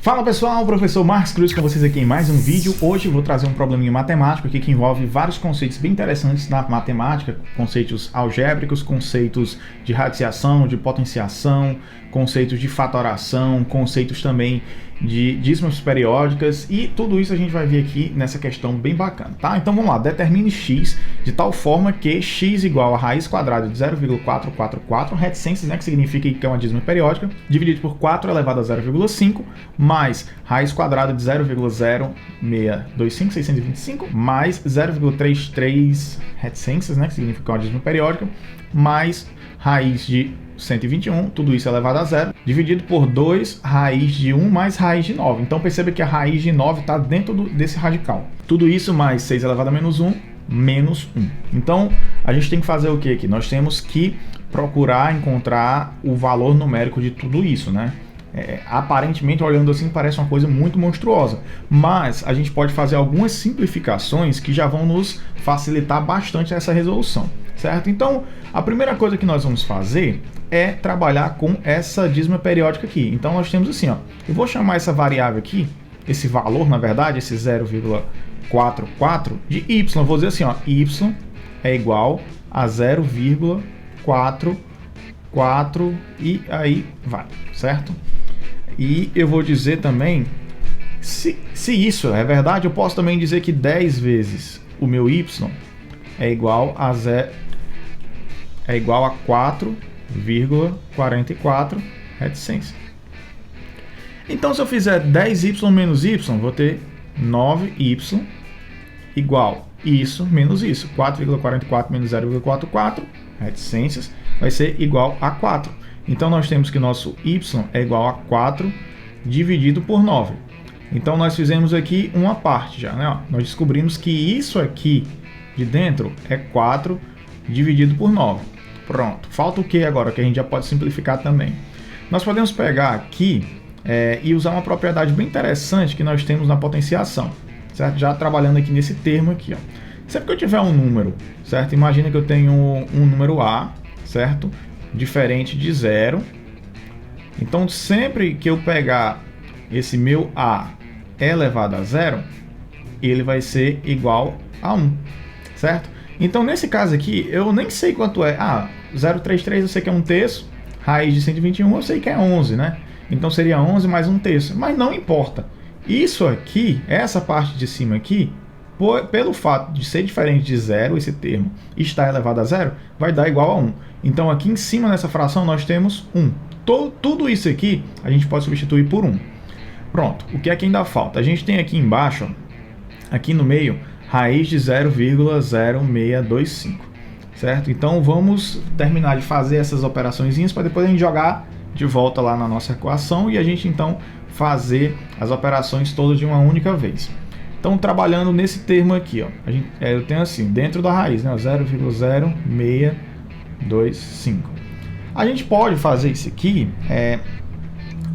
Fala pessoal, professor Marcos Cruz com vocês aqui em mais um vídeo. Hoje eu vou trazer um probleminha matemático aqui que envolve vários conceitos bem interessantes da matemática, conceitos algébricos, conceitos de radiciação, de potenciação, conceitos de fatoração, conceitos também de dízimas periódicas e tudo isso a gente vai ver aqui nessa questão bem bacana, tá? Então vamos lá, determine x de tal forma que x igual a raiz quadrada de 0,444 reticências, né, que significa que é uma dízima periódica, dividido por 4 elevado a 0,5 mais raiz quadrada de 0,0625 mais 0,33 reticências, né, que significa que é uma dízima periódica, mais raiz de 121, tudo isso elevado a zero, dividido por 2 raiz de 1 mais raiz de 9. Então perceba que a raiz de 9 está dentro desse radical. Tudo isso mais 6 elevado a menos 1, menos 1. Então a gente tem que fazer o que aqui? Nós temos que procurar encontrar o valor numérico de tudo isso, né? Aparentemente, olhando assim, parece uma coisa muito monstruosa, mas a gente pode fazer algumas simplificações que já vão nos facilitar bastante essa resolução, certo? Então, a primeira coisa que nós vamos fazer é trabalhar com essa dízima periódica aqui. Então, nós temos assim, ó, eu vou chamar essa variável aqui, esse valor, na verdade, esse 0,44 de y. Vou dizer assim, ó, y é igual a 0,44 e aí vai, certo? E eu vou dizer também, se isso é verdade, eu posso também dizer que 10 vezes o meu y é igual a 4,44 reticência. Então, se eu fizer 10y menos y, vou ter 9y igual isso menos isso. 4,44 menos 0,44 reticências vai ser igual a 4. Então, nós temos que nosso y é igual a 4 dividido por 9. Então, nós fizemos aqui uma parte já, né? Ó, nós descobrimos que isso aqui de dentro é 4 dividido por 9. Pronto. Falta o que agora? Que a gente já pode simplificar também. Nós podemos pegar aqui e usar uma propriedade bem interessante que nós temos na potenciação, certo? Já trabalhando aqui nesse termo aqui, ó. Sempre que eu tiver um número, certo? Imagina que eu tenho um número A, certo? Diferente de zero. Então, sempre que eu pegar esse meu A elevado a zero, ele vai ser igual a 1, certo? Então, nesse caso aqui, eu nem sei quanto é. 0,33 eu sei que é 1/3, raiz de 121 eu sei que é 11, né? Então, seria 11 mais 1/3, mas não importa. Isso aqui, essa parte de cima aqui, pelo fato de ser diferente de zero, esse termo está elevado a zero, vai dar igual a 1. Então, aqui em cima nessa fração, nós temos 1. Tudo isso aqui, a gente pode substituir por 1. Pronto. O que é que ainda falta? A gente tem aqui embaixo, ó, aqui no meio, raiz de 0,0625. Certo? Então, vamos terminar de fazer essas operaçõezinhas para depois a gente jogar de volta lá na nossa equação e a gente, então, fazer as operações todas de uma única vez. Então, trabalhando nesse termo aqui, ó, eu tenho assim, dentro da raiz, né, 0,0625. A gente pode fazer isso aqui,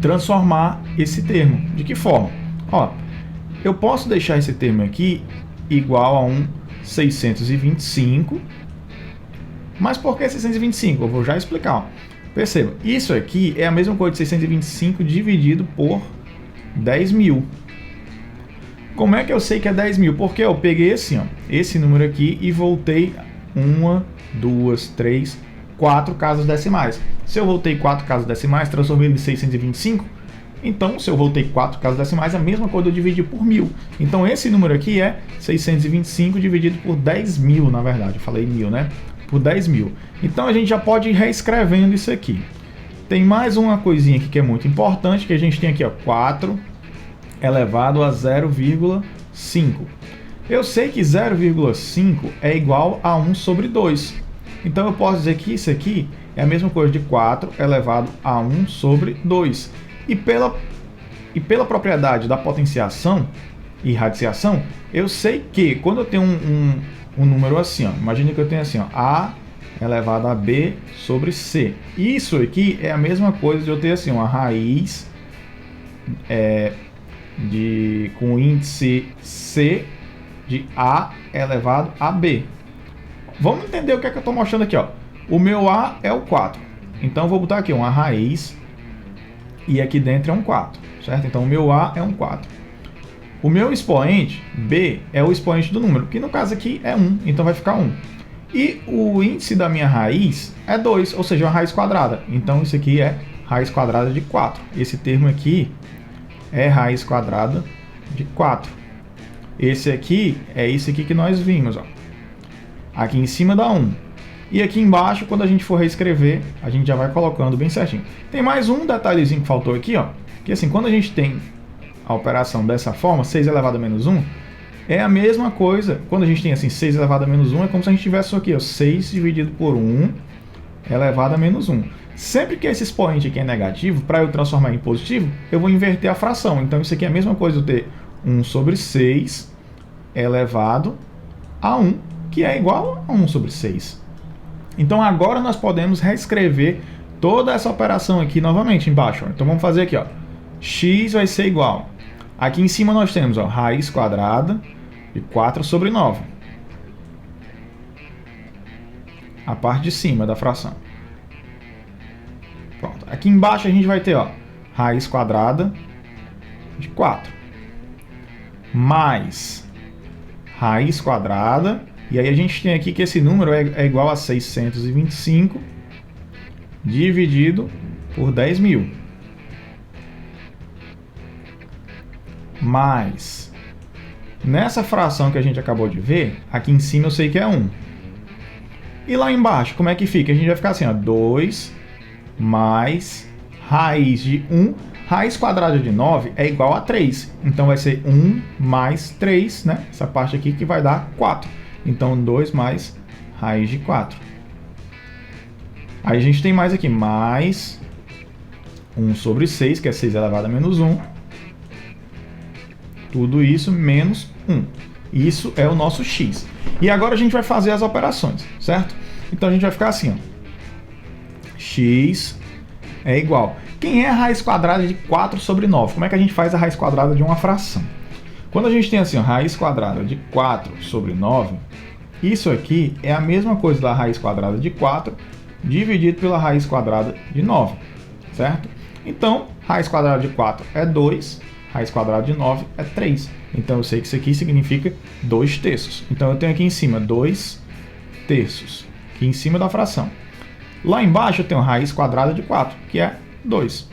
transformar esse termo. De que forma? Ó, eu posso deixar esse termo aqui igual a um 625, mas por que 625? Eu vou já explicar. Ó. Perceba, isso aqui é a mesma coisa de 625 dividido por 10.000. Como é que eu sei que é 10.000? Porque eu peguei assim, ó, esse número aqui e voltei 1, 2, 3, 4 casas decimais. Se eu voltei 4 casas decimais, transformei ele em 625. Então, se eu voltei 4 casas decimais, a mesma coisa eu dividi por 1.000. Então, esse número aqui é 625 dividido por 10.000, na verdade. Eu falei 1.000, né? Por 10.000. Então, a gente já pode ir reescrevendo isso aqui. Tem mais uma coisinha aqui que é muito importante, que a gente tem aqui, ó, 4 elevado a 0,5. Eu sei que 0,5 é igual a 1 sobre 2. Então, eu posso dizer que isso aqui é a mesma coisa de 4 elevado a 1 sobre 2. E pela propriedade da potenciação e radiciação, eu sei que quando eu tenho um número assim, ó, imagine que eu tenho assim, ó, A elevado a B sobre C. Isso aqui é a mesma coisa de eu ter assim, uma raiz com índice C de A elevado a B. Vamos entender o que é que eu estou mostrando aqui, ó. O meu A é o 4. Então, eu vou botar aqui uma raiz e aqui dentro é um 4. certo? Então o meu A é um 4. O meu expoente, B, é o expoente do número, que no caso aqui é 1, então vai ficar 1. E o índice da minha raiz é 2, ou seja, uma raiz quadrada. Então isso aqui é raiz quadrada de 4. Esse termo aqui é raiz quadrada de 4. Esse aqui é esse aqui que nós vimos, ó. Aqui em cima dá 1. E aqui embaixo, quando a gente for reescrever, a gente já vai colocando bem certinho. Tem mais um detalhezinho que faltou aqui, ó. Que assim, quando a gente tem a operação dessa forma, 6 elevado a menos 1, é a mesma coisa. Quando a gente tem assim, 6 elevado a menos 1, é como se a gente tivesse isso aqui, ó, 6 dividido por 1 elevado a menos 1. Sempre que esse expoente aqui é negativo, para eu transformar em positivo, eu vou inverter a fração. Então isso aqui é a mesma coisa de eu ter 1 sobre 6 elevado a 1, que é igual a 1 sobre 6. Então agora nós podemos reescrever toda essa operação aqui novamente embaixo. Ó. Então vamos fazer aqui, ó. X vai ser igual. Aqui em cima nós temos, ó, raiz quadrada de 4 sobre 9. A parte de cima da fração. Pronto. Aqui embaixo a gente vai ter, ó, raiz quadrada de 4 mais raiz quadrada. E aí a gente tem aqui que esse número é igual a 625 dividido por 10.000. Mais, nessa fração que a gente acabou de ver, aqui em cima eu sei que é 1. E lá embaixo, como é que fica? A gente vai ficar assim, ó, 2 mais raiz de 1. Raiz quadrada de 9 é igual a 3. Então vai ser 1 mais 3, né? Essa parte aqui que vai dar 4. Então 2 mais raiz de 4. Aí a gente tem mais aqui, mais 1 sobre 6, que é 6 elevado a menos 1. Tudo isso menos 1. Isso é o nosso x. E agora a gente vai fazer as operações, certo? Então a gente vai ficar assim, ó. X é igual. Quem é a raiz quadrada de 4 sobre 9? Como é que a gente faz a raiz quadrada de uma fração? Quando a gente tem assim, ó, raiz quadrada de 4 sobre 9, isso aqui é a mesma coisa da raiz quadrada de 4 dividido pela raiz quadrada de 9, certo? Então, raiz quadrada de 4 é 2, raiz quadrada de 9 é 3. Então eu sei que isso aqui significa 2 terços. Então eu tenho aqui em cima 2 terços, aqui em cima da fração. Lá embaixo eu tenho raiz quadrada de 4, que é 2.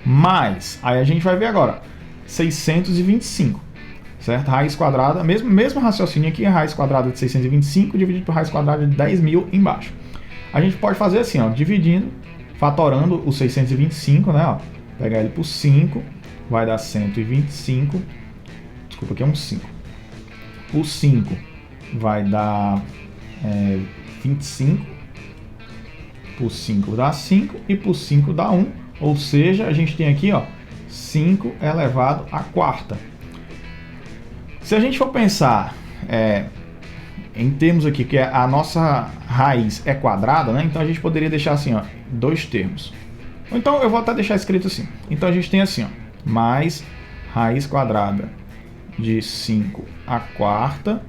Mais, aí a gente vai ver agora, 625, certo? Raiz quadrada, mesmo raciocínio aqui, raiz quadrada de 625 dividido por raiz quadrada de 10.000 embaixo. A gente pode fazer assim, ó, dividindo, fatorando o 625, né? Ó, pegar ele por 5, vai dar 125. Desculpa, aqui é um 5. Por 5 vai dar 25. Por 5 dá 5 e por 5 dá 1. Ou seja, a gente tem aqui, ó, 5 elevado à quarta. Se a gente for pensar em termos aqui, que a nossa raiz é quadrada, né? Então a gente poderia deixar assim, ó, 2 termos. Então eu vou até deixar escrito assim. Então a gente tem assim, ó, mais raiz quadrada de 5 à quarta.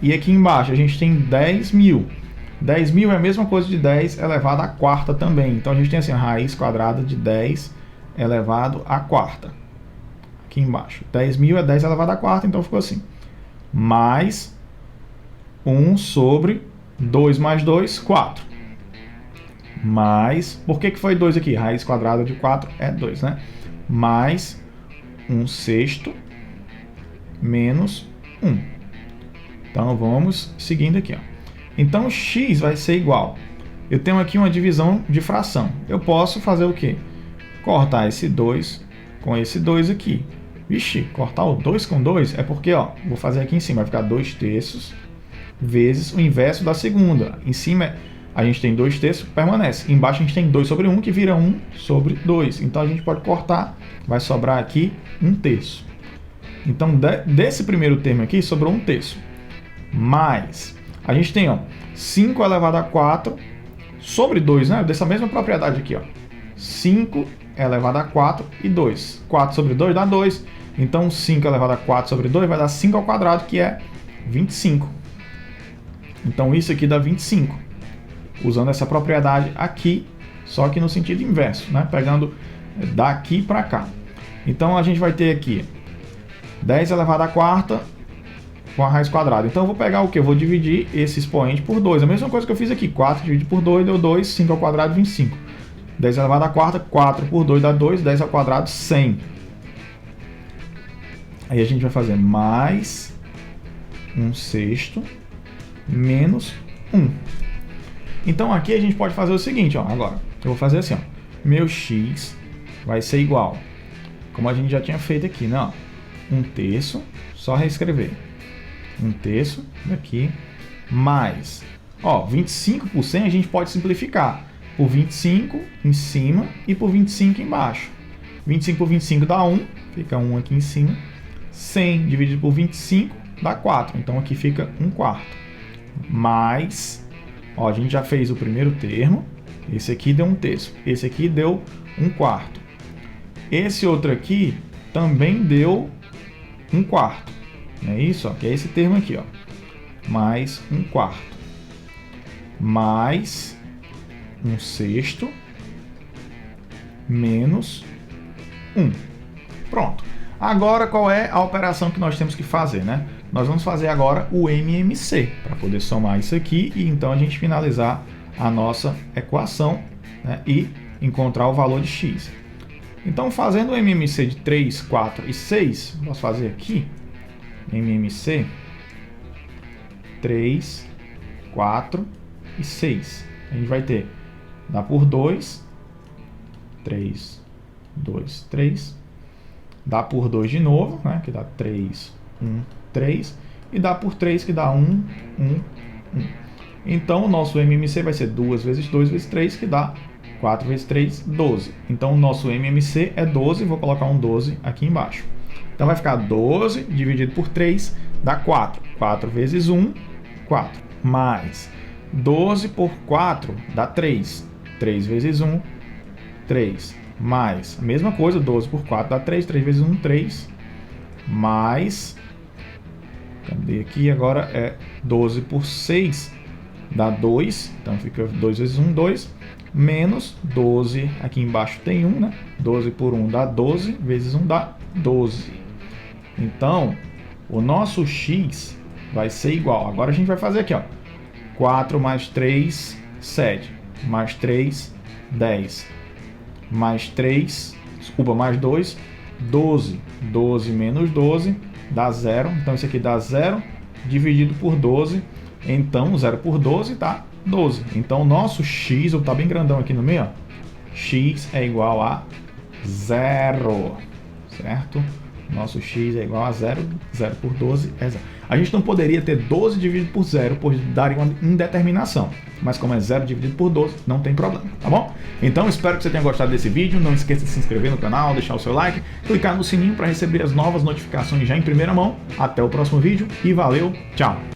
E aqui embaixo a gente tem 10.000. 10.000 é a mesma coisa de 10 elevado à quarta também. Então a gente tem assim, a raiz quadrada de 10 elevado à quarta. Aqui embaixo. 10.000 é 10 elevado à quarta, então ficou assim. Mais 1 sobre 2 mais 2, 4. Mais, por que foi 2 aqui? Raiz quadrada de 4 é 2, né? Mais 1 sexto menos 1. Então vamos seguindo aqui, ó. Então x vai ser igual. Eu tenho aqui uma divisão de fração. Eu posso fazer o quê? Cortar esse 2 com esse 2 aqui. Vixe, cortar o 2 com 2 é porque, ó, vou fazer aqui em cima, vai ficar 2 terços vezes o inverso da segunda. Em cima a gente tem 2 terços, permanece. Embaixo a gente tem 2 sobre 1, que vira 1 sobre 2. Então a gente pode cortar, vai sobrar aqui 1 terço. Então desse primeiro termo aqui sobrou 1 terço. Mais, a gente tem, ó, 5 elevado a 4 sobre 2, né? Dessa mesma propriedade aqui, ó. 5 elevado a 4 e 2. 4 sobre 2 dá 2. Então 5 elevado a 4 sobre 2 vai dar 5 ao quadrado, que é 25. Então isso aqui dá 25. Usando essa propriedade aqui, só que no sentido inverso, né? Pegando daqui para cá. Então a gente vai ter aqui 10 elevado à quarta com a raiz quadrada. Então eu vou pegar o que? Eu vou dividir esse expoente por 2. A mesma coisa que eu fiz aqui. 4 dividido por 2 deu 2, 5 ao quadrado 25. 10 elevado à quarta, 4 por 2 dá 2, 10 ao quadrado 100. Aí a gente vai fazer mais 1/6 menos 1. Então aqui a gente pode fazer o seguinte, ó, agora. Eu vou fazer assim, ó. Meu x vai ser igual, como a gente já tinha feito aqui, né? Ó, 1/3, só reescrever. 1/3 daqui, mais, ó, 25 por 100 a gente pode simplificar. Por 25 em cima e por 25 embaixo. 25 por 25 dá 1, fica 1 aqui em cima. 100 dividido por 25 dá 4, então aqui fica 1/4. Mais, ó, a gente já fez o primeiro termo, esse aqui deu 1/3, esse aqui deu 1/4. Esse outro aqui também deu 1/4, não é isso? Ó, que é esse termo aqui, ó, mais 1/4, mais 1/6 menos 1. Pronto. Agora, qual é a operação que nós temos que fazer, né? Nós vamos fazer agora o MMC, para poder somar isso aqui e então a gente finalizar a nossa equação, né, e encontrar o valor de x. Então, fazendo o MMC de 3, 4 e 6, vamos fazer aqui, MMC 3, 4 e 6. A gente vai ter, dá por 2, 3, 2, 3, dá por 2 de novo, né, que dá 3, 1, 3, e dá por 3, que dá 1, 1, 1. Então, o nosso MMC vai ser 2 vezes 2 vezes 3, que dá 4 vezes 3, 12. Então, o nosso MMC é 12, vou colocar um 12 aqui embaixo. Então, vai ficar 12 dividido por 3, dá 4. 4 vezes 1, 4. Mais 12 por 4 dá 3. 3 vezes 1, 3. Mais, a mesma coisa, 12 por 4 dá 3. 3 vezes 1, 3. Mais, cadê aqui? Agora é 12 por 6 dá 2. Então fica 2 vezes 1, 2. Menos 12, aqui embaixo tem 1, né? 12 por 1 dá 12, vezes 1 dá 12. Então, o nosso x vai ser igual. Agora a gente vai fazer aqui, ó. 4 mais 3, 7. Mais 3, 10. Mais 3, desculpa, mais 2, 12. 12 menos 12 dá 0. Então, isso aqui dá 0 dividido por 12. Então, 0 por 12 dá 12. Então, o nosso x, vou botar bem grandão aqui no meio, ó. X é igual a 0, certo? Nosso x é igual a 0, 0 por 12 é 0. A gente não poderia ter 12 dividido por 0, pois daria uma indeterminação. Mas como é 0 dividido por 12, não tem problema, tá bom? Então, espero que você tenha gostado desse vídeo. Não esqueça de se inscrever no canal, deixar o seu like, clicar no sininho para receber as novas notificações já em primeira mão. Até o próximo vídeo e valeu, tchau!